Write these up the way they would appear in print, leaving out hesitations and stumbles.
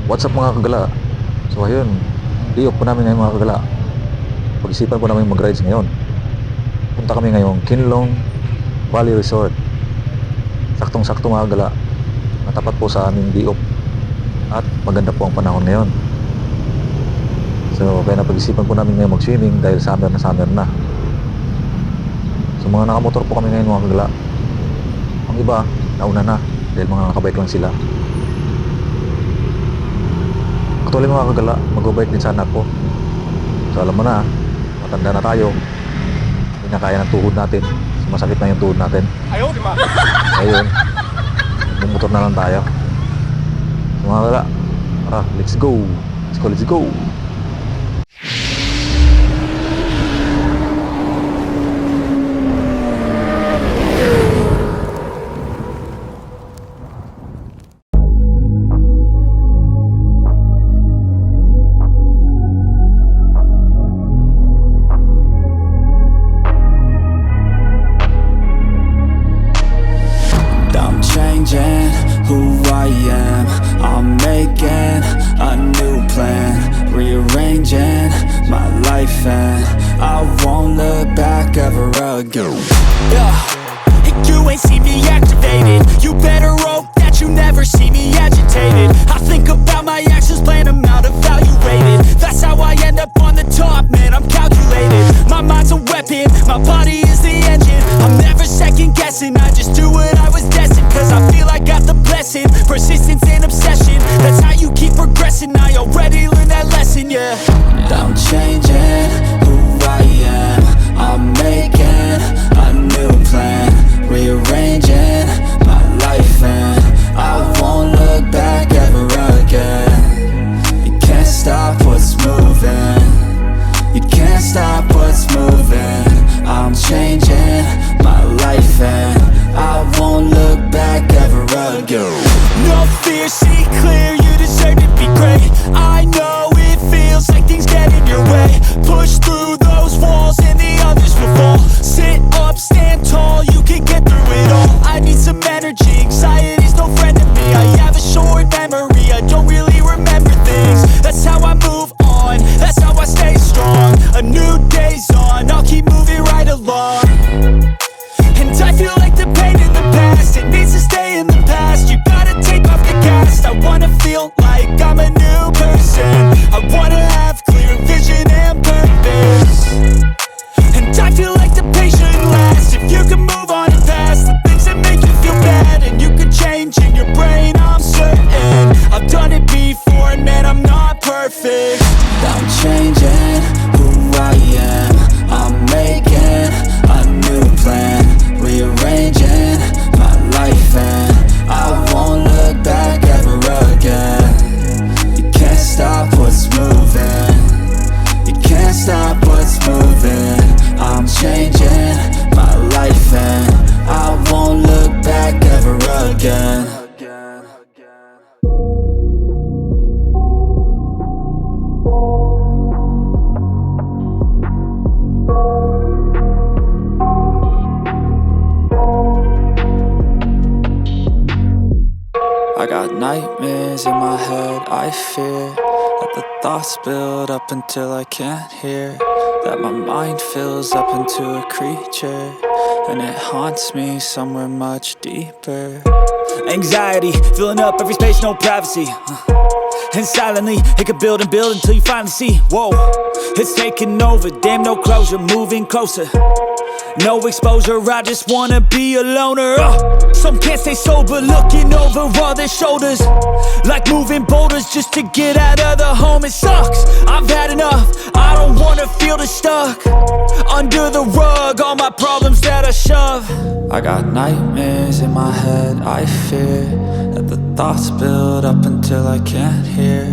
What's up mga kagala? So ayun, day off po namin ngayon mga kagala. Pag-isipan po namin mag-rides ngayon. Punta kami ngayong Kinlong Valley Resort. Saktong-sakto mga kagala, natapat po sa aming day off. At maganda po ang panahon ngayon. So kaya napag-isipan po namin ngayon mag-swimming dahil summer na. So mga nakamotor po kami ngayon mga kagala. Ang iba, nauna na dahil mga nakabike lang sila. Actually mga kagala, mag-bike din sana ako. So alam mo na, matanda na tayo. Hindi na kaya ng tuhod natin. Masakit na yung tuhod natin. Ayaw, di ba? Ayun, bumotor na lang tayo. So mga kagala, let's go. Let's go. Who I am, I'm making a new plan, rearranging my life, and I won't look back ever again. You ain't see me activated. You better hope that you never see me agitated. I think about my actions, plan them out, evaluated. That's how I end up on the top, man, I'm calculated. My mind's a weapon, my body is the engine. I'm never second guessing, I just do what I was destined. Cause I feel I got the blessing, persistence and obsession. That's how you keep progressing, I already learned that lesson, yeah. I'm changing who I am, I'm making a new plan, rearranging my life, and I won't look back ever again. You can't stop what's moving, you can't stop what's moving. I'm changing my life, and I won't look back ever again. No fear, see clear, you deserve to be great. I know it feels like things get in your way. Push through those walls and the others will fall. Sit up, stand tall, you can get through it all. I need some energy, anxiety's no friend to me. I have a short memory, I don't really remember things. That's how I move on, that's how I stay strong. A new day's on, I'll keep moving right along. And I feel like the pain in the past, it needs to stay in the past. You gotta take off the gas. I wanna feel like I'm a new person. I wanna have clear vision and purpose. And I feel like the pain shouldn't last. If you can move on and past the things that make you feel bad, and you can change in your brain, I'm certain. I've done it before and man, I'm not perfect. I'm changing who I am, I'm making a new plan, rearranging my life, and I won't look back ever again. You can't stop what's moving, you can't stop what's moving. I'm changing my life, and I won't look back ever again. I got nightmares in my head, I fear that the thoughts build up until I can't hear, that my mind fills up into a creature, and it haunts me somewhere much deeper. Anxiety, filling up every space, no privacy. And silently, it could build and build until you finally see. Whoa, it's taking over, damn no closure, moving closer. No exposure, I just wanna be a loner. Some can't stay sober, looking over all their shoulders, like moving boulders just to get out of the home. It sucks, I've had enough, I don't wanna feel the stuck under the rug, all my problems that I shove. I got nightmares in my head, I fear that the thoughts build up until I can't hear,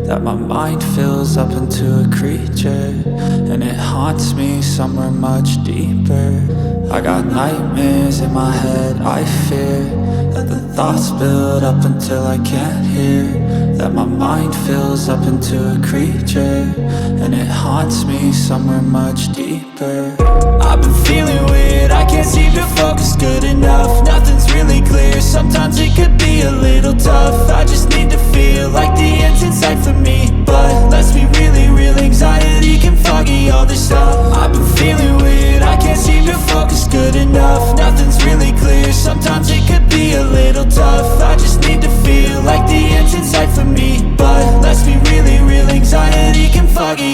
that my mind fills up into a creature, and it haunts me somewhere much deeper. I got nightmares in my head, I fear that the thoughts build up until I can't hear, that my mind fills up into a creature, and it haunts me somewhere much deeper. I've been feeling weird, I can't seem to focus good enough. Nothing's really clear, sometimes it could be a little tough. I just need to feel like the end's in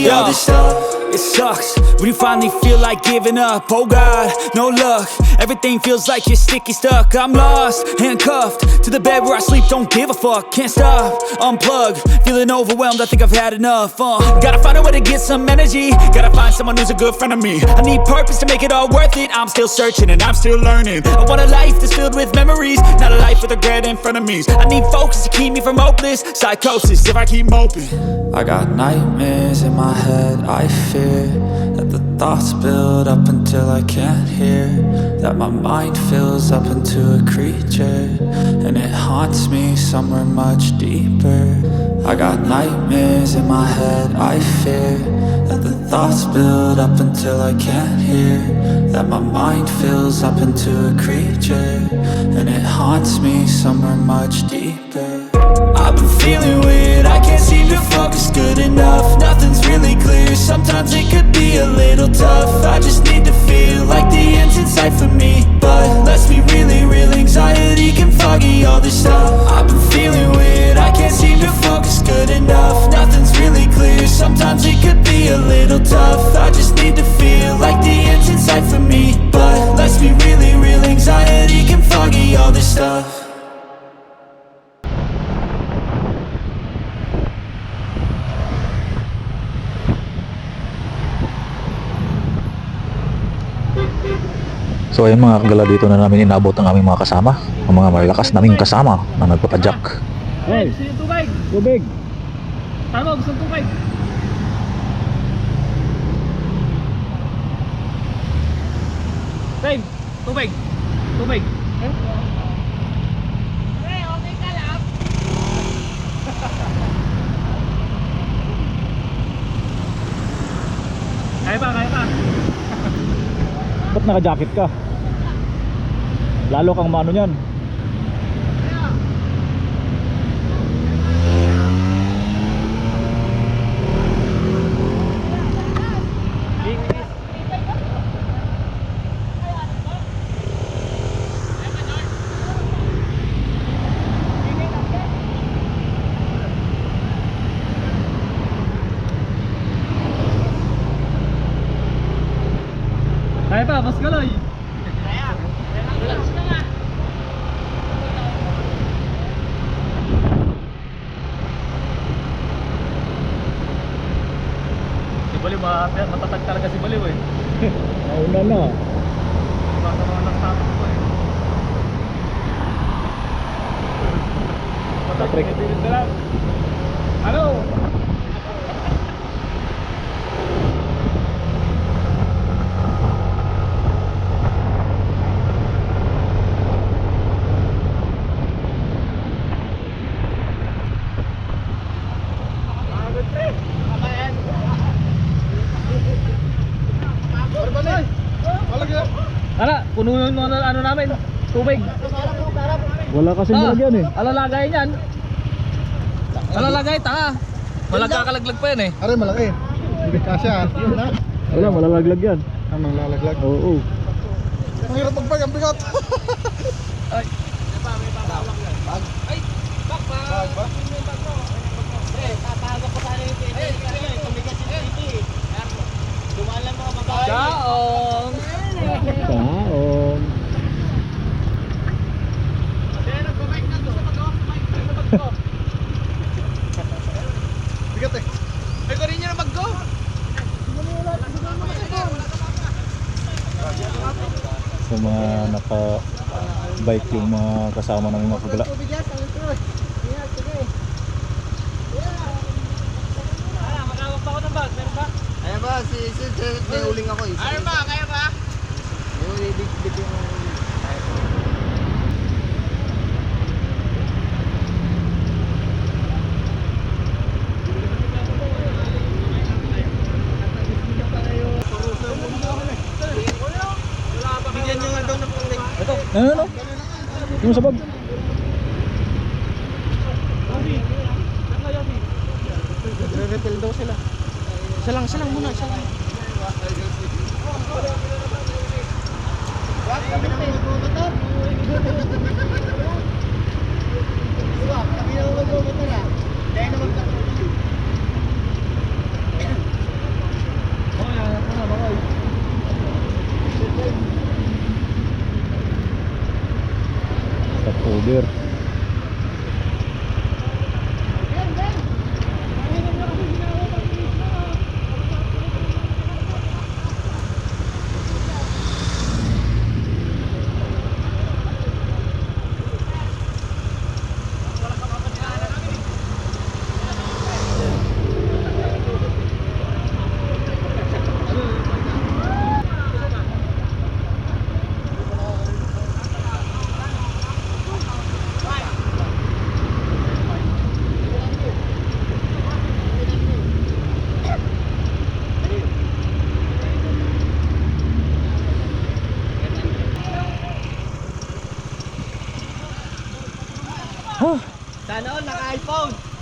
foggy, all this stuff. It sucks when you finally feel like giving up. Oh God, no luck. Everything feels like you're sticky stuck. I'm lost, handcuffed to the bed where I sleep. Don't give a fuck, can't stop. Unplug, feeling overwhelmed. I think I've had enough. Gotta find a way to get some energy. Gotta find someone who's a good friend of me. I need purpose to make it all worth it. I'm still searching and I'm still learning. I want a life that's filled with memories, not a life with regret in front of me. I need focus to keep me from hopeless psychosis if I keep moping. I got nightmares in my head, I fear that the thoughts build up until I can't hear, that my mind fills up into a creature, and it haunts me somewhere much deeper. I got nightmares in my head, I fear that the thoughts build up until I can't hear, that my mind fills up into a creature, and it haunts me somewhere much deeper. I've been feeling weird, I can't seem to focus good enough. Nothing's really clear, sometimes it could be a little tough. I just need to feel like the end's in sight for me, but let's be really real, anxiety can foggy all this stuff. I've been feeling weird, I can't seem to focus good enough. Nothing's really clear, sometimes it could be a little tough. I just need to feel like the end's in sight for me, but let's be really real, anxiety can foggy all this stuff. So ayun mga kagala, dito na namin inabot ang aming mga kasama, ang mga malalakas naming kasama na nagpapadyak. Hey, gusto niyo tubig? Tubig. Tama, gusto ng tubig. Babe, tubig. Tubig. Okay ka lang. Kaya pa, kaya pa. Ba't naka-jacket ka? Lalo kang mano niyan. Kaya pa, mas galoy. Kaya. Relax ka nga. Si Baliw, matatag talaga si Baliw eh. Nauna na. Baka mga nagsabi ko eh. Matatag na bilid na lang. Ano? Ala, puno yung ano namin, tubig. Wala kasi nilagyan eh. Alalagay niyan. Alalagay, tanga. Malagkakalaglag pa yan eh. Aray, malaki. Hindi kasya. Yun na. Wala, malalaglag yan. Anong lalaglag? Oo. Ang hirap magpag, ang bigat. Ay. Bag ba? Tatawag ko sana yung TV. Tumigas yung TV. Dumaan lang mga babae. Kaong. Kaong. Bigat eh. Ay, ko rin nyo na mag-go. Sa mga naka-bike yung mga kasama ng mga kagala. Magkawag pa ako ng bag. Meron ba? Ayan ba, may uling ako eh. Meron ba? Kaya ba? May big yung Bigyan nyo nga daw ng pangling. Ito, ano? Yung sabag. refill daw sila. Isa lang muna. Isa lang. Kami naman magbubutot. Kami naman magbubutot na. Dahil naman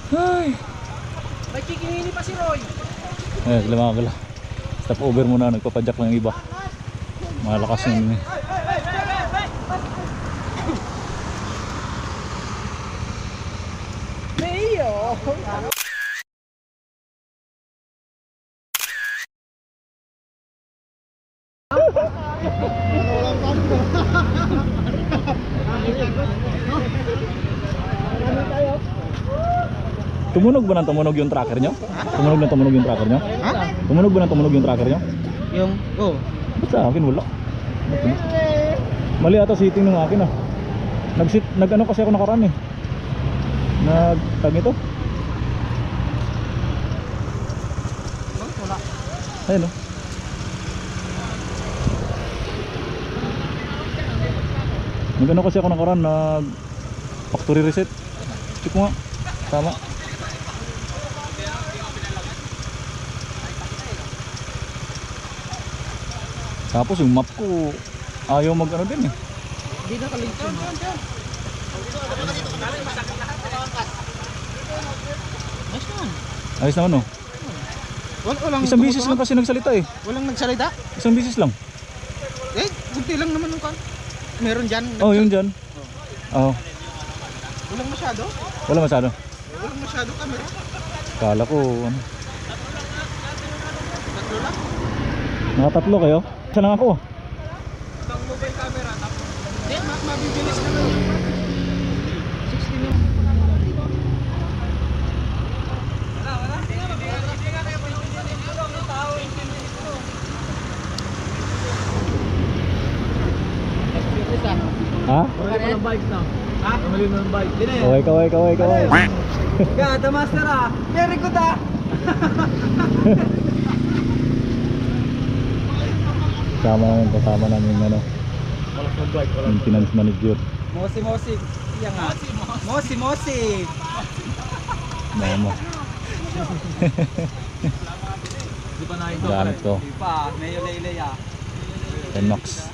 Ay. May kikingini pa si Roy. Eh, sila mga kala. Stop over muna, nagpapadyak lang yung iba. Malakas yung ini. Tumunog ba ng tumunog yung tracker nyo? Tumunog na tumunog yung tracker nyo? Ha? Tumunog ba ng tumunog yung tracker nyo? Yung, oh. Ba't sa akin wala? Mali ata sitting ng akin ah. Nag-ano kasi ako nakaraan eh. Tag ito. Wala. Ayun oh. Nag-ano kasi ako nakaraan, factory reset. Check mo nga. Tama. Tapos yung map ko ayaw mag-ano din eh. Hindi na kalink yun. Nice naman. Ayos naman oh. Walang Isang bisis lang kasi nagsalita eh. Walang nagsalita? Isang bisis lang. Eh, kunti lang naman yung kan. Meron dyan. Oh, yun dyan. Oh, Walang masyado. wala masyado. Walang masyado camera. Kala ko ano. Tatlo lang. Nakatatlo kayo? Isa lang ako. Itong mobile camera. Tapos, hindi, mabibilis naman yung 60 minutes. Ha? Mali mo ng bike na. Ha? Mali mo ng bike. Dine. Kaway. Gata master ah. Very good ah. Kasama namin yung ano, maintenance manager. Mosi. Iya nga. Mosi. Mama. Di pa na ito. Gamit ko. Di pa. Mayo lele ya. NMAX.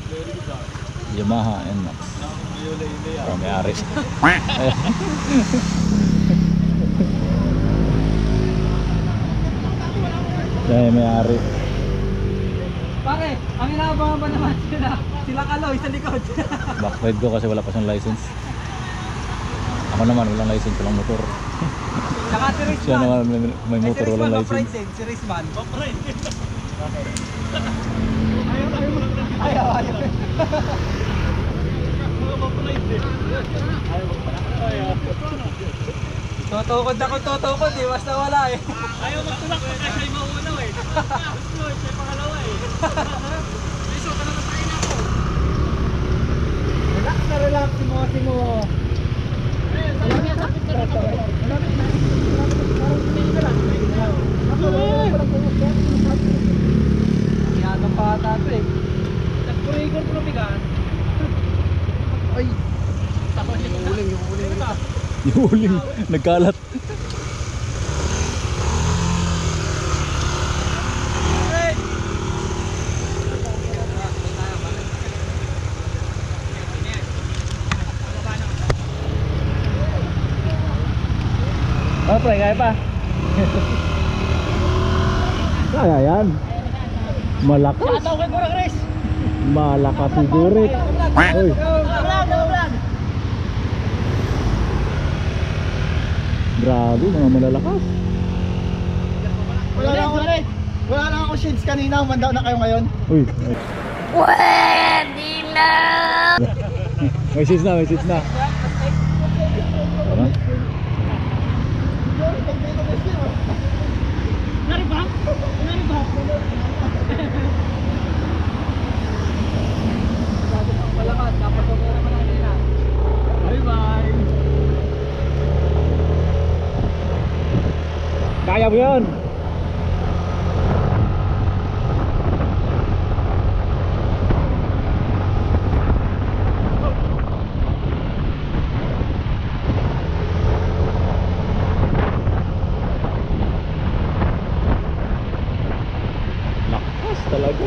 Yamaha NMAX. Oh, may-ari. Yan, may-ari. Pare, ang inaabangan pa naman sila Kaloy sa likod. Backside ko kasi wala pa siyang license. Ako naman, walang license, walang motor. Saka si Rizman. Siya naman may motor, walang license. Si Rizman. Ayaw. Tutukod, di basta wala eh. Ayaw magtulak pa kasi siya'y mauulaw eh. Gusto, siya'y pangalawa eh. Liso, talaga tayo na ako. Relax si mo. Iyagang bata to eh. Nagpurigor ko bigan. Ay, yung uling. Yung uling, nagkalat. Oh, pre, kaya pa. Kaya yan. Malakas. Tawagin mo na Chris. Malakas siguro. Oy. Grabe, mga malalakas. Wala lang ako shades kanina. Mandaw na kayo ngayon. Uy. Pwede na. May seats na. Ano? Malakas, dapat okay naman ang nila. Bye-bye. Kaya mo yan. Lakas talaga.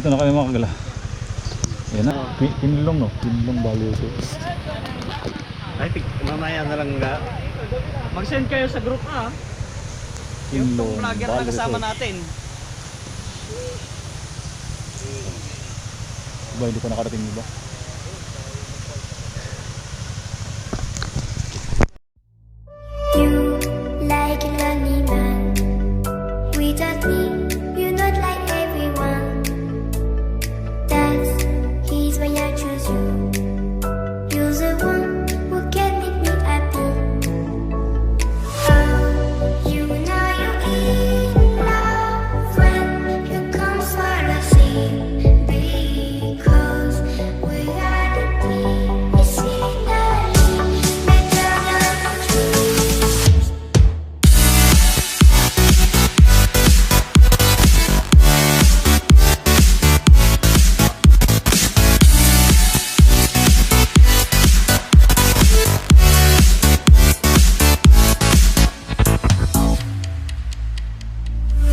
Dito na kami mga kagala. Ayan na, Kinlong no? Kinlong Valley Resort. Ay, mamaya na lang nga. Mag-send kayo sa group yung Kinlong vlogger na Valley kasama Resort. natin. Ba, hindi pa nakarating diba? You like a lonely man without me, you're not like everyone. That's he's why I choose you. You're the one who can make me happy. Oh, you know you're in love when you come for the sea, because we are the scenery better than trees.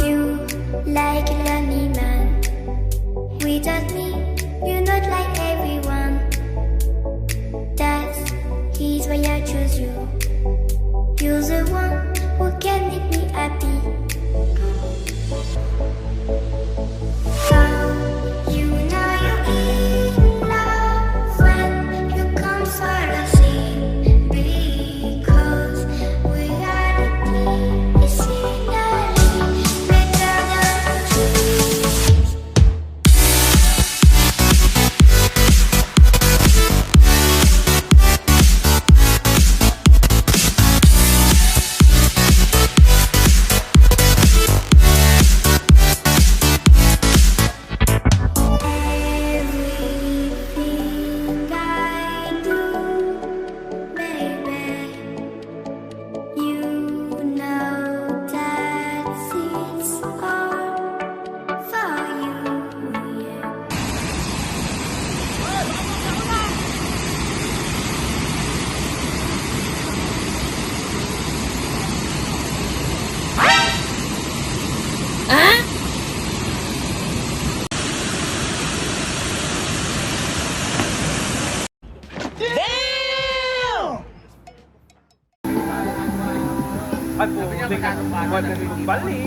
You like a lonely man without me, you're not like everyone. That's he's why I choose you. You're the one who can make me happy. Oh, you know you're in love when you come for the sea, because we are the scenery better than trees. Everything I do, baby, you know that it's all for you, yeah. Ay, putik ka ng balik.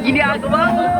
Ginagawa mo?